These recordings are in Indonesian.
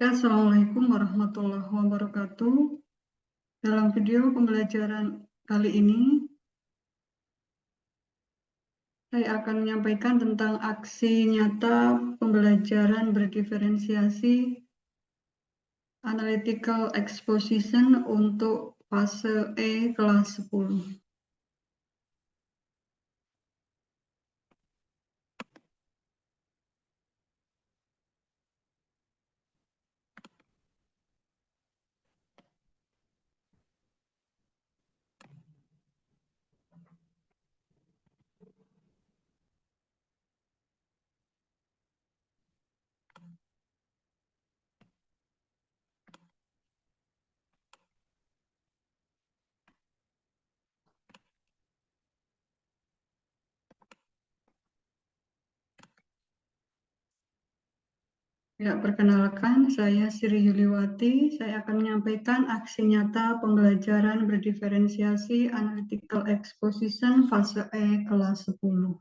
Assalamualaikum warahmatullahi wabarakatuh. Dalam video pembelajaran kali ini, saya akan menyampaikan tentang aksi nyata pembelajaran berdiferensiasi analytical exposition untuk fase E kelas 10. Ya, perkenalkan, saya Sri Yuliwati. Saya akan menyampaikan aksi nyata pembelajaran berdiferensiasi analytical exposition fase E kelas 10.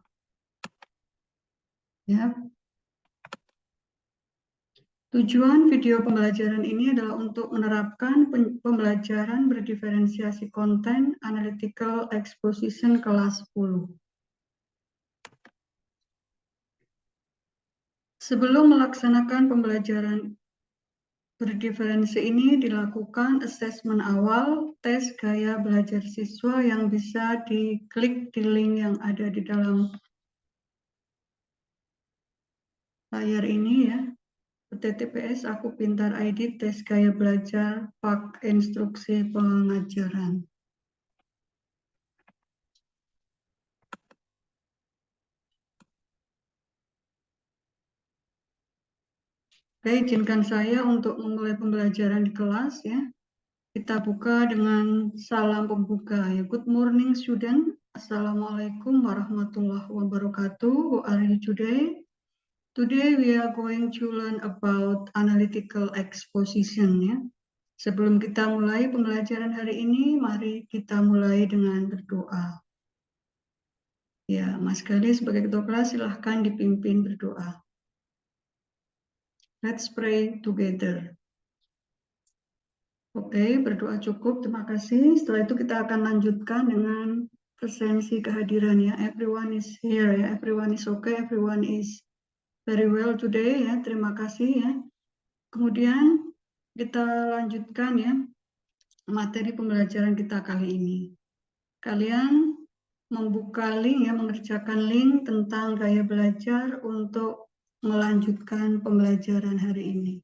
Ya, tujuan video pembelajaran ini adalah untuk menerapkan pembelajaran berdiferensiasi konten analytical exposition kelas 10. Sebelum melaksanakan pembelajaran berdiferensi ini dilakukan asesmen awal, tes gaya belajar siswa yang bisa diklik di link yang ada di dalam layar ini ya. https aku pintar id tes gaya belajar pak instruksi pengajaran. Oke, izinkan saya untuk memulai pembelajaran di kelas ya. Kita buka dengan salam pembuka ya. Good morning student. Assalamualaikum warahmatullahi wabarakatuh. How are you today? Today we are going to learn about analytical exposition ya. Sebelum kita mulai pembelajaran hari ini, mari kita mulai dengan berdoa. Ya, Mas Gali sebagai ketua kelas silahkan dipimpin berdoa. Let's pray together. Oke, berdoa cukup. Terima kasih. Setelah itu kita akan lanjutkan dengan presensi kehadiran ya. Everyone is here ya. Everyone is okay. Everyone is very well today ya. Terima kasih ya. Kemudian kita lanjutkan ya materi pembelajaran kita kali ini. Kalian membuka link ya, mengerjakan link tentang gaya belajar untuk melanjutkan pembelajaran hari ini.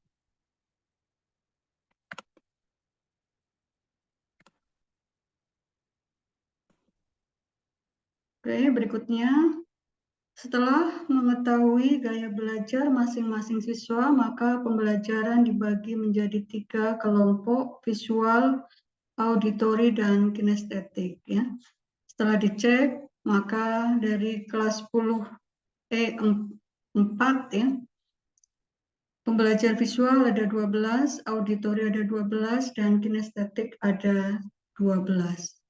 Oke, berikutnya, setelah mengetahui gaya belajar masing-masing siswa, maka pembelajaran dibagi menjadi 3 kelompok, visual, auditori, dan kinestetik. Ya. Setelah dicek, maka dari kelas 10 E4 ya, pembelajar visual ada 12, auditori ada 12, dan kinestetik ada 12.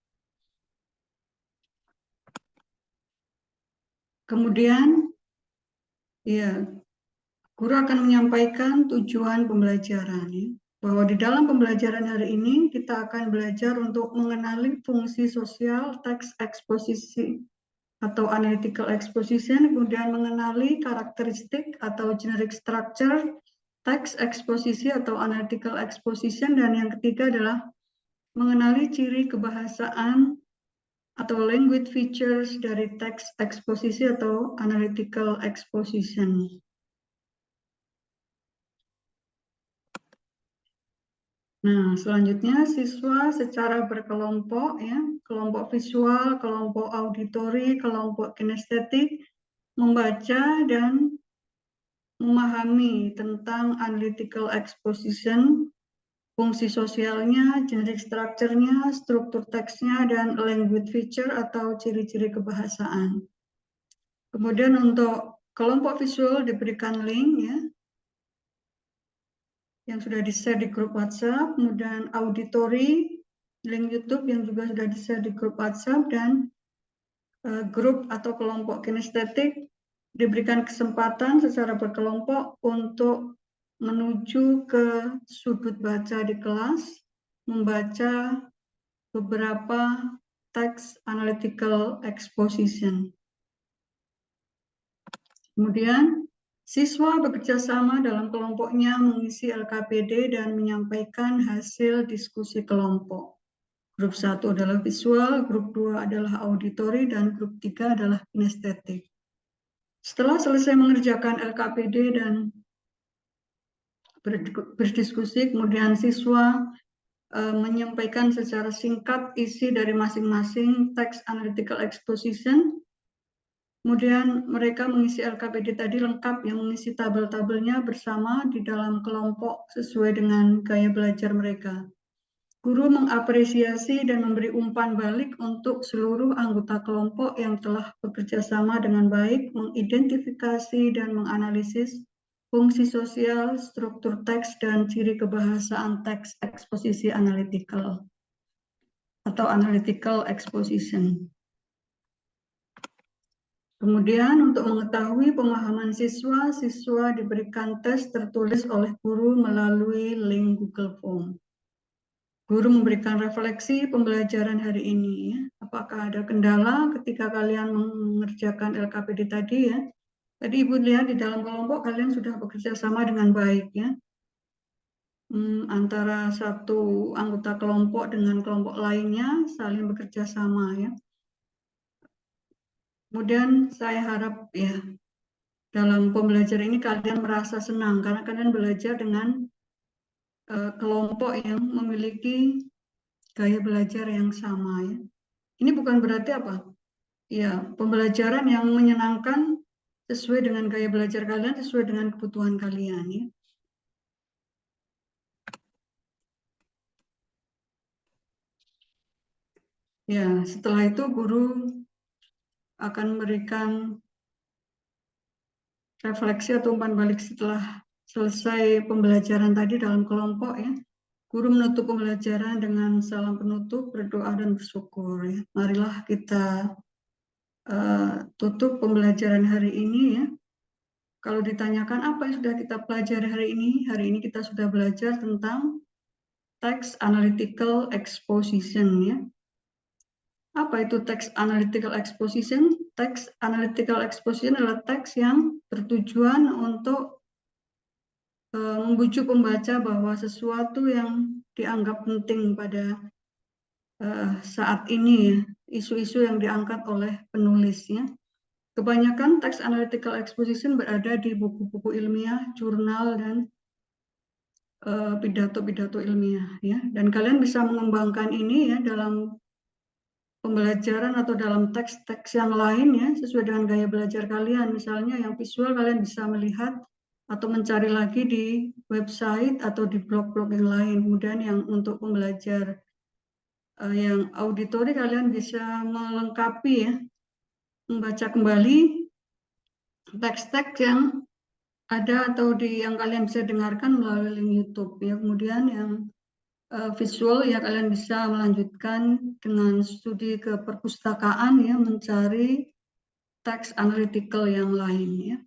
Kemudian, ya, guru akan menyampaikan tujuan pembelajaran. Ya, bahwa di dalam pembelajaran hari ini kita akan belajar untuk mengenali fungsi sosial teks eksposisi atau analytical exposition, kemudian mengenali karakteristik atau generic structure teks eksposisi atau analytical exposition, dan yang ketiga adalah mengenali ciri kebahasaan atau language features dari teks eksposisi atau analytical exposition. Nah, selanjutnya siswa secara berkelompok ya, kelompok visual, kelompok auditori, kelompok kinestetik membaca dan memahami tentang analytical exposition, fungsi sosialnya, generic structure-nya, struktur teksnya, dan language feature atau ciri-ciri kebahasaan. Kemudian untuk kelompok visual diberikan link ya, yang sudah di-share di grup WhatsApp, kemudian auditori, link YouTube yang juga sudah di-share di grup WhatsApp, dan grup atau kelompok kinestetik diberikan kesempatan secara berkelompok untuk menuju ke sudut baca di kelas, membaca beberapa teks analytical exposition. Kemudian, siswa bekerja sama dalam kelompoknya mengisi LKPD dan menyampaikan hasil diskusi kelompok. Grup 1 adalah visual, grup 2 adalah auditory, dan grup 3 adalah kinestetik. Setelah selesai mengerjakan LKPD dan berdiskusi, kemudian siswa menyampaikan secara singkat isi dari masing-masing teks analytical exposition. Kemudian mereka mengisi LKPD tadi lengkap, yang mengisi tabel-tabelnya bersama di dalam kelompok sesuai dengan gaya belajar mereka. Guru mengapresiasi dan memberi umpan balik untuk seluruh anggota kelompok yang telah bekerja sama dengan baik, mengidentifikasi dan menganalisis fungsi sosial, struktur teks, dan ciri kebahasaan teks eksposisi analytical atau analytical exposition. Kemudian untuk mengetahui pemahaman siswa, siswa diberikan tes tertulis oleh guru melalui link Google Form. Guru memberikan refleksi pembelajaran hari ini. Apakah ada kendala ketika kalian mengerjakan LKPD tadi ya? Tadi Ibu lihat di dalam kelompok kalian sudah bekerja sama dengan baik ya. Antara satu anggota kelompok dengan kelompok lainnya saling bekerja sama ya. Kemudian saya harap ya dalam pembelajaran ini kalian merasa senang karena kalian belajar dengan kelompok yang memiliki gaya belajar yang sama ya. Ini bukan berarti apa? Ya, pembelajaran yang menyenangkan sesuai dengan gaya belajar kalian, sesuai dengan kebutuhan kalian ya. Ya, setelah itu guru akan memberikan refleksi atau umpan balik setelah selesai pembelajaran tadi dalam kelompok ya. Guru menutup pembelajaran dengan salam penutup, berdoa dan bersyukur ya. Marilah kita tutup pembelajaran hari ini ya. Kalau ditanyakan apa yang sudah kita pelajari hari ini kita sudah belajar tentang text analytical exposition ya. Apa itu text analytical exposition? Text analytical exposition adalah teks yang bertujuan untuk membujuk pembaca bahwa sesuatu yang dianggap penting pada saat ini ya, isu-isu yang diangkat oleh penulisnya. Kebanyakan text analytical exposition berada di buku-buku ilmiah, jurnal, dan pidato-pidato ilmiah ya. Dan kalian bisa mengembangkan ini ya dalam pembelajaran atau dalam teks-teks yang lain ya, sesuai dengan gaya belajar kalian. Misalnya yang visual kalian bisa melihat atau mencari lagi di website atau di blog-blog yang lain. Kemudian yang untuk pembelajar yang auditori kalian bisa melengkapi ya, membaca kembali teks-teks yang ada atau yang kalian bisa dengarkan melalui link YouTube ya. Kemudian yang visual ya kalian bisa melanjutkan dengan studi ke perpustakaan ya, mencari teks analytical yang lain ya.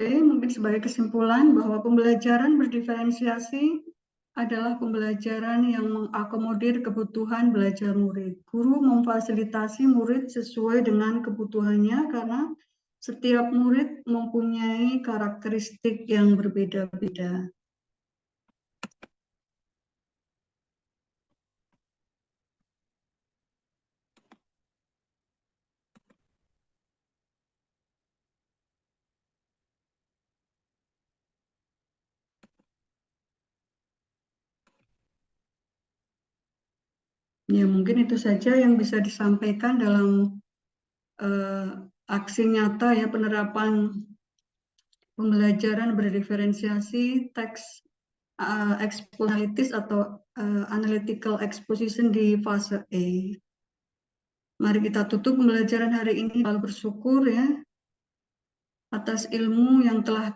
Oke, mungkin sebagai kesimpulan bahwa pembelajaran berdiferensiasi adalah pembelajaran yang mengakomodir kebutuhan belajar murid. Guru memfasilitasi murid sesuai dengan kebutuhannya karena setiap murid mempunyai karakteristik yang berbeda-beda. Ya, mungkin itu saja yang bisa disampaikan dalam aksi nyata ya penerapan pembelajaran berdiferensiasi teks expositionalitis atau analytical exposition di fase E. Mari kita tutup pembelajaran hari ini, lalu bersyukur ya atas ilmu yang telah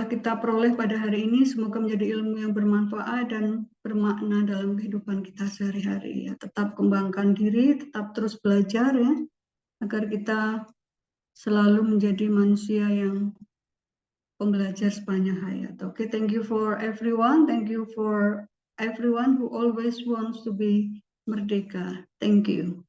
kita peroleh pada hari ini. Semoga menjadi ilmu yang bermanfaat dan bermakna dalam kehidupan kita sehari-hari ya. Tetap kembangkan diri, tetap terus belajar ya, agar kita selalu menjadi manusia yang pembelajar sepanjang hayat. Okay, thank you for everyone. Thank you for everyone who always wants to be merdeka. Thank you.